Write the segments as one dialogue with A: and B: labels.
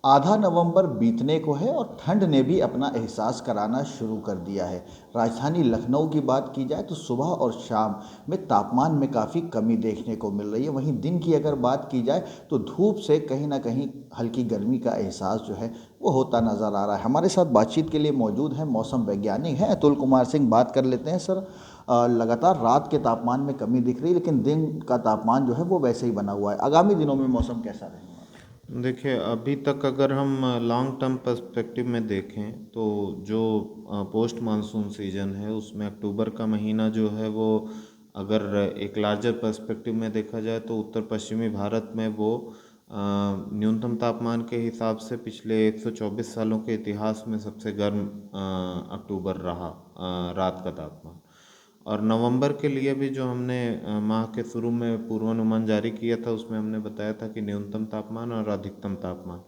A: आधा नवंबर बीतने को है और ठंड ने भी अपना एहसास कराना शुरू कर दिया है। राजधानी लखनऊ की बात की जाए तो सुबह और शाम में तापमान में काफ़ी कमी देखने को मिल रही है। वहीं दिन की अगर बात की जाए तो धूप से कहीं ना कहीं हल्की गर्मी का एहसास जो है वो होता नज़र आ रहा है। हमारे साथ बातचीत के लिए मौजूद हैं मौसम वैज्ञानिक हैं अतुल कुमार सिंह। बात कर लेते हैं सर। लगातार रात के तापमान में कमी दिख रही है लेकिन दिन का तापमान जो है वो वैसे ही बना हुआ है। आगामी दिनों में मौसम कैसा रहेगा?
B: देखिए, अभी तक अगर हम लॉन्ग टर्म पर्सपेक्टिव में देखें तो जो पोस्ट मानसून सीजन है उसमें अक्टूबर का महीना जो है वो, अगर एक लार्जर पर्सपेक्टिव में देखा जाए तो उत्तर पश्चिमी भारत में वो न्यूनतम तापमान के हिसाब से पिछले 124 सालों के इतिहास में सबसे गर्म अक्टूबर रहा रात का तापमान। और नवंबर के लिए भी जो हमने माह के शुरू में पूर्वानुमान जारी किया था उसमें हमने बताया था कि न्यूनतम तापमान और अधिकतम तापमान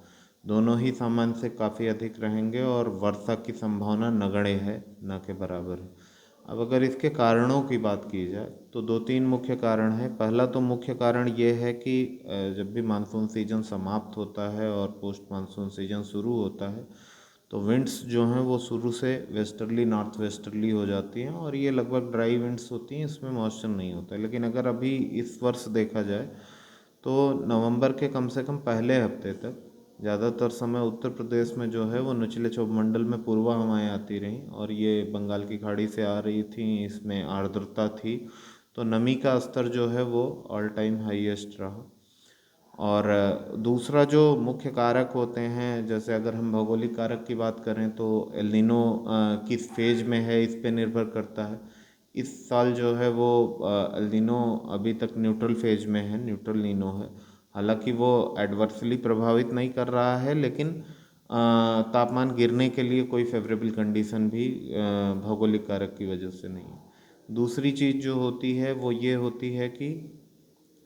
B: दोनों ही सामान्य से काफ़ी अधिक रहेंगे और वर्षा की संभावना नगण्य है, न के बराबर है। अब अगर इसके कारणों की बात की जाए तो दो तीन मुख्य कारण हैं। पहला तो मुख्य कारण ये है कि जब भी मानसून सीजन समाप्त होता है और पोस्ट मानसून सीजन शुरू होता है तो विंड्स जो हैं वो शुरू से वेस्टर्ली नॉर्थ वेस्टर्ली हो जाती हैं और ये लगभग ड्राई विंड्स होती हैं, इसमें मॉइस्चर नहीं होता है। लेकिन अगर अभी इस वर्ष देखा जाए तो नवंबर के कम से कम पहले हफ्ते तक ज़्यादातर समय उत्तर प्रदेश में जो है वो निचले क्षोभमंडल में पूर्वा हवाएं आती रहीं और ये बंगाल की खाड़ी से आ रही थी, इसमें आर्द्रता थी, तो नमी का स्तर जो है वो ऑल टाइम हाईएस्ट रहा। और दूसरा जो मुख्य कारक होते हैं, जैसे अगर हम भौगोलिक कारक की बात करें तो एल नीनो किस फेज में है इस पे निर्भर करता है। इस साल जो है वो एल नीनो अभी तक न्यूट्रल फेज में है, न्यूट्रल नीनो है। हालांकि वो एडवर्सली प्रभावित नहीं कर रहा है, लेकिन तापमान गिरने के लिए कोई फेवरेबल कंडीशन भी भौगोलिक कारक की वजह से नहीं है। दूसरी चीज़ जो होती है वो ये होती है कि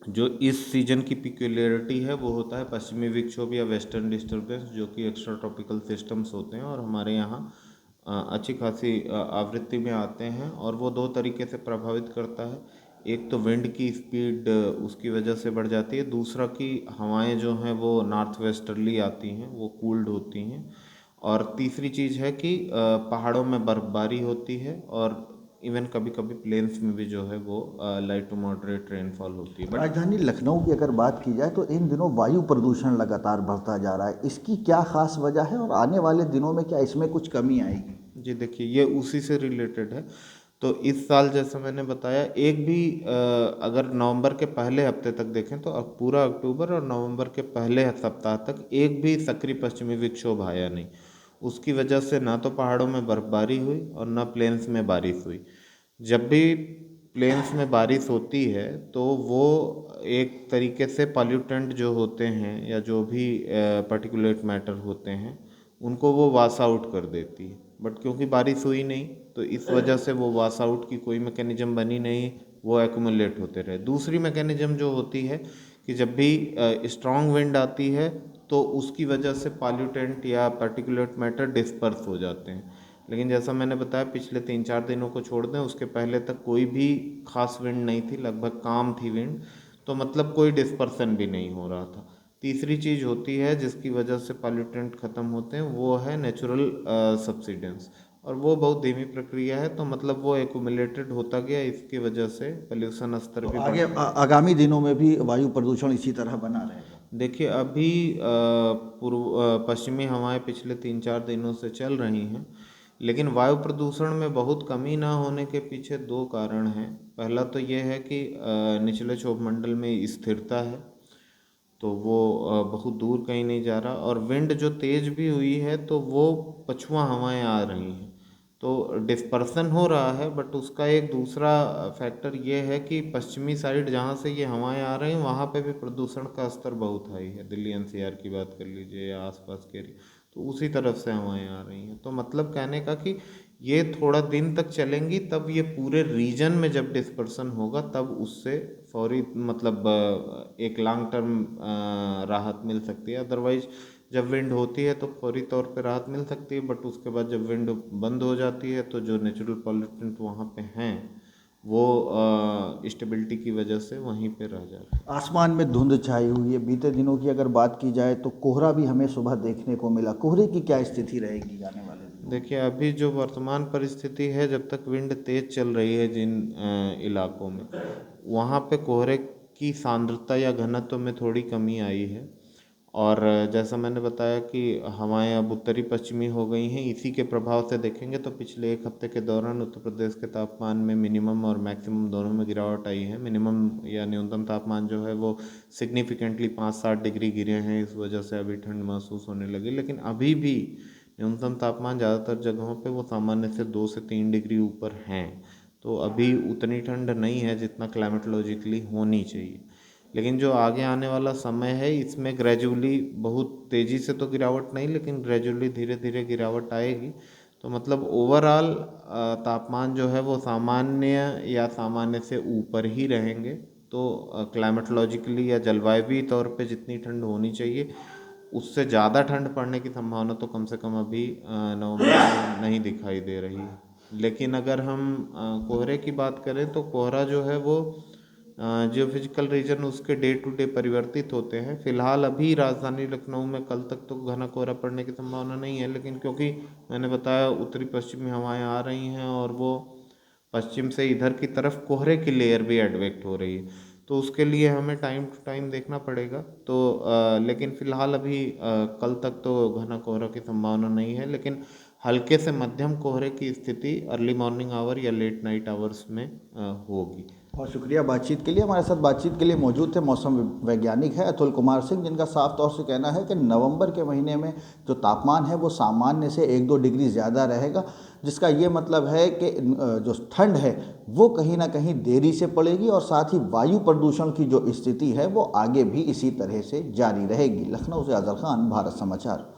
B: जो इस सीजन की पिक्यूलियरिटी है वो होता है पश्चिमी विक्षोभ या वेस्टर्न डिस्टर्बेंस, जो कि एक्स्ट्रा ट्रॉपिकल सिस्टम्स होते हैं और हमारे यहाँ अच्छी खासी आवृत्ति में आते हैं और वो दो तरीके से प्रभावित करता है। एक तो विंड की स्पीड उसकी वजह से बढ़ जाती है, दूसरा कि हवाएं जो हैं वो नॉर्थ वेस्टर्ली आती हैं, वो कूल्ड होती हैं, और तीसरी चीज़ है कि पहाड़ों में बर्फबारी होती है और इवन कभी कभी प्लेन्स में भी जो है वो लाइट टू मॉडरेट रेनफॉल होती है। बट
A: राजधानी लखनऊ की अगर बात की जाए तो इन दिनों वायु प्रदूषण लगातार बढ़ता जा रहा है। इसकी क्या खास वजह है और आने वाले दिनों में क्या इसमें कुछ कमी आएगी?
B: जी देखिए, ये उसी से रिलेटेड है। तो इस साल जैसा मैंने बताया, एक भी अगर नवंबर के पहले हफ्ते तक देखें तो अब पूरा अक्टूबर और नवंबर के पहले सप्ताह तक एक भी सक्रिय पश्चिमी विक्षोभ आया नहीं। उसकी वजह से ना तो पहाड़ों में बर्फबारी हुई और ना प्लेन्स में बारिश हुई। जब भी प्लेन्स में बारिश होती है तो वो एक तरीके से पॉल्यूटेंट जो होते हैं या जो भी पर्टिकुलेट मैटर होते हैं उनको वो वाश आउट कर देती है। बट क्योंकि बारिश हुई नहीं तो इस वजह से वो वाश आउट की कोई मैकेनिज्म बनी नहीं, वो एक्यूमुलेट होते रहे। दूसरी मैकेनिज्म जो होती है कि जब भी स्ट्रॉन्ग विंड आती है तो उसकी वजह से पॉल्यूटेंट या पर्टिकुलेट मैटर डिस्पर्स हो जाते हैं। लेकिन जैसा मैंने बताया, पिछले 3-4 दिनों को छोड़ दें, उसके पहले तक कोई भी खास विंड नहीं थी, लगभग काम थी विंड, तो मतलब कोई डिस्पर्सन भी नहीं हो रहा था। तीसरी चीज़ होती है जिसकी वजह से पॉल्यूटेंट ख़त्म होते हैं, वो है नेचुरल सब्सिडेंस, और वो बहुत धीमी प्रक्रिया है, तो मतलब वो एक्यूमुलेटेड होता गया, इसकी वजह से पोल्यूशन स्तर
A: तो
B: भी
A: आगे
B: बढ़ता गया।
A: आगामी दिनों में भी वायु प्रदूषण इसी तरह बना रहेगा?
B: देखिए, अभी पश्चिमी हवाएं पिछले 3-4 दिनों से चल रही हैं, लेकिन वायु प्रदूषण में बहुत कमी ना होने के पीछे दो कारण हैं। पहला तो ये है कि निचले क्षोभमंडल में स्थिरता है, तो वो बहुत दूर कहीं नहीं जा रहा, और विंड जो तेज भी हुई है तो वो पछुआ हवाएं आ रही हैं, तो डिस्पर्सन हो रहा है। बट उसका एक दूसरा फैक्टर ये है कि पश्चिमी साइड जहाँ से ये हवाएं आ रही हैं वहाँ पे भी प्रदूषण का स्तर बहुत हाई है। दिल्ली एनसीआर की बात कर लीजिए या आसपास के एरिया, तो उसी तरफ से हवाएं आ रही हैं। तो मतलब कहने का कि ये थोड़ा दिन तक चलेंगी, तब ये पूरे रीजन में जब डिस्पर्सन होगा तब उससे फौरी मतलब एक लॉन्ग टर्म राहत मिल सकती है। अदरवाइज जब विंड होती है तो फौरी तौर पे राहत मिल सकती है, बट उसके बाद जब विंड बंद हो जाती है तो जो नेचुरल पॉल्यूटेंट वहाँ पे हैं वो स्टेबिलिटी की वजह से वहीं पे रह जाता है।
A: आसमान में धुंध छाई हुई है। बीते दिनों की अगर बात की जाए तो कोहरा भी हमें सुबह देखने को मिला। कोहरे की क्या स्थिति रहेगी आने वाले दिनों में?
B: देखिए, अभी जो वर्तमान परिस्थिति है, जब तक विंड तेज चल रही है जिन इलाकों में, वहाँ पे कोहरे की सांद्रता या घनत्व में थोड़ी कमी आई है। और जैसा मैंने बताया कि हवाएं अब उत्तरी पश्चिमी हो गई हैं। इसी के प्रभाव से देखेंगे तो पिछले एक हफ्ते के दौरान उत्तर प्रदेश के तापमान में मिनिमम और मैक्सिमम दोनों में गिरावट आई है। मिनिमम या न्यूनतम तापमान जो है वो सिग्निफिकेंटली 5-7 डिग्री गिरे हैं। इस वजह से अभी ठंड महसूस होने लगी, लेकिन अभी भी न्यूनतम तापमान ज़्यादातर जगहों पे वो सामान्य से 2 से 3 डिग्री ऊपर हैं। तो अभी उतनी ठंड नहीं है जितना क्लाइमेटोलॉजिकली होनी चाहिए। लेकिन जो आगे आने वाला समय है, इसमें ग्रेजुअली, बहुत तेज़ी से तो गिरावट नहीं, लेकिन ग्रेजुअली धीरे धीरे गिरावट आएगी। तो मतलब ओवरऑल तापमान जो है वो सामान्य या सामान्य से ऊपर ही रहेंगे। तो क्लाइमेटोलॉजिकली या जलवायुवी तौर पे जितनी ठंड होनी चाहिए, उससे ज़्यादा ठंड पड़ने की संभावना तो कम से कम अभी नवंबर में नहीं दिखाई दे रही है। लेकिन अगर हम कोहरे की बात करें तो कोहरा जो है वो जो फिजिकल रीजन उसके डे टू डे परिवर्तित होते हैं। फिलहाल अभी राजधानी लखनऊ में कल तक तो घना कोहरा पड़ने की संभावना नहीं है, लेकिन क्योंकि मैंने बताया उत्तरी पश्चिमी हवाएं आ रही हैं और वो पश्चिम से इधर की तरफ कोहरे की लेयर भी एडवेक्ट हो रही है, तो उसके लिए हमें टाइम टू टाइम देखना पड़ेगा। तो लेकिन फ़िलहाल अभी कल तक तो घना कोहरा की संभावना नहीं है, लेकिन हल्के से मध्यम कोहरे की स्थिति अर्ली मॉर्निंग आवर या लेट नाइट आवर्स में होगी।
A: बहुत शुक्रिया बातचीत के लिए। हमारे साथ बातचीत के लिए मौजूद थे मौसम वैज्ञानिक है अतुल कुमार सिंह, जिनका साफ तौर से कहना है कि नवंबर के महीने में जो तापमान है वो सामान्य से 1-2 डिग्री ज़्यादा रहेगा, जिसका ये मतलब है कि जो ठंड है वो कहीं ना कहीं देरी से पड़ेगी और साथ ही वायु प्रदूषण की जो स्थिति है वो आगे भी इसी तरह से जारी रहेगी। लखनऊ से अजहर खान, भारत समाचार।